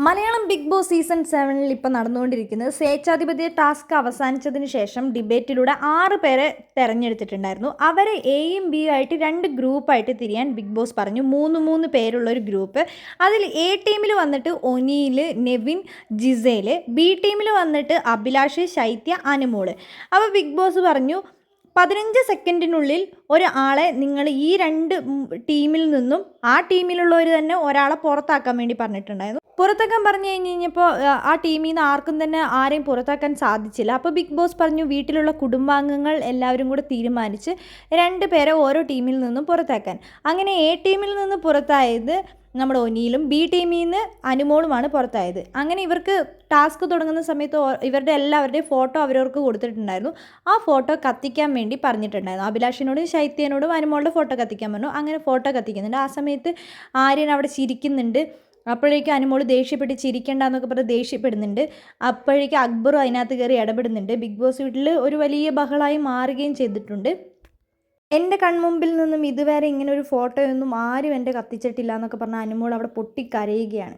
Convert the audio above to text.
Malayalam big boss season 7 ഇപ്പോൾ നടന്നുകൊണ്ടിരിക്കുന്നത് സ്വേച്ഛാധിപത്യ task അവസാനിച്ചതിന് ശേഷം ഡിബേറ്റിലൂടെ 6 പേരെ തെരഞ്ഞെടുത്തിട്ടുണ്ടായിരുന്നു. അവരെ എയും ബിയും ആയിട്ട് 2 ഗ്രൂപ്പായിട്ട് തിരിയാൻ ബിഗ് ബോസ് പറഞ്ഞു. 3 പേരുള്ള ഒരു ഗ്രൂപ്പ്. അതിൽ എ ടീമിൽ വന്നിട്ട് ഒനീൽ, നെവിൻ, ജിസേൽ. ബി ടീമിൽ വന്നിട്ട് അഭിലാഷ്, ശൈത്യ, അനുമോള്. അപ്പോൾ ബിഗ് ബോസ് പറഞ്ഞു 15 സെക്കൻഡിനുള്ളിൽ ഒരാളെ നിങ്ങൾ ഈ 2 ടീമിൽ നിന്നും ആ ടീമിലുള്ളവർ തന്നെ ഒരാളെ പുറത്താക്കാൻ വേണ്ടി പറഞ്ഞിട്ടുണ്ടായിരുന്നു. പുറത്താക്കാൻ പറഞ്ഞു കഴിഞ്ഞപ്പോൾ ആ ടീമിൽ നിന്ന് ആർക്കും തന്നെ ആരെയും പുറത്താക്കാൻ സാധിച്ചില്ല. അപ്പോൾ ബിഗ് ബോസ് പറഞ്ഞു വീട്ടിലുള്ള കുടുംബാംഗങ്ങൾ എല്ലാവരും കൂടെ തീരുമാനിച്ച് 2 പേരെ ഓരോ ടീമിൽ നിന്നും പുറത്താക്കാൻ. അങ്ങനെ എ ടീമിൽ നിന്ന് പുറത്തായത് നമ്മുടെ ഒനിയിലും ബി ടീമിൽ നിന്ന് അനുമോളുമാണ് പുറത്തായത്. അങ്ങനെ ഇവർക്ക് ടാസ്ക് തുടങ്ങുന്ന സമയത്ത് ഇവരുടെ എല്ലാവരുടെയും ഫോട്ടോ അവരവർക്ക് കൊടുത്തിട്ടുണ്ടായിരുന്നു. ആ ഫോട്ടോ കത്തിക്കാൻ വേണ്ടി പറഞ്ഞിട്ടുണ്ടായിരുന്നു. അഭിലാഷിനോടും ശൈത്യനോടും അനുമോളുടെ ഫോട്ടോ കത്തിക്കാൻ പറഞ്ഞു. അങ്ങനെ ഫോട്ടോ കത്തിക്കുന്നുണ്ട്. ആ സമയത്ത് ആര്യൻ അവിടെ ചിരിക്കുന്നുണ്ട്. അപ്പോഴേക്കും അനുമോൾ ദേഷ്യപ്പെട്ട് ചിരിക്കേണ്ടെന്നൊക്കെ പറഞ്ഞ് ദേഷ്യപ്പെടുന്നുണ്ട്. അപ്പോഴേക്കും അക്ബറും അതിനകത്ത് കയറി ഇടപെടുന്നുണ്ട്. ബിഗ് ബോസ് വീട്ടിൽ ഒരു വലിയ ബഹളമായി മാറുകയും ചെയ്തിട്ടുണ്ട്. എൻ്റെ കൺമുമ്പിൽ നിന്നും ഇതുവരെ ഇങ്ങനെ ഒരു ഫോട്ടോയൊന്നും ആരും എൻ്റെ കത്തിച്ചിട്ടില്ല എന്നൊക്കെ പറഞ്ഞ് അനുമോൾ അവിടെ പൊട്ടിക്കരയുകയാണ്.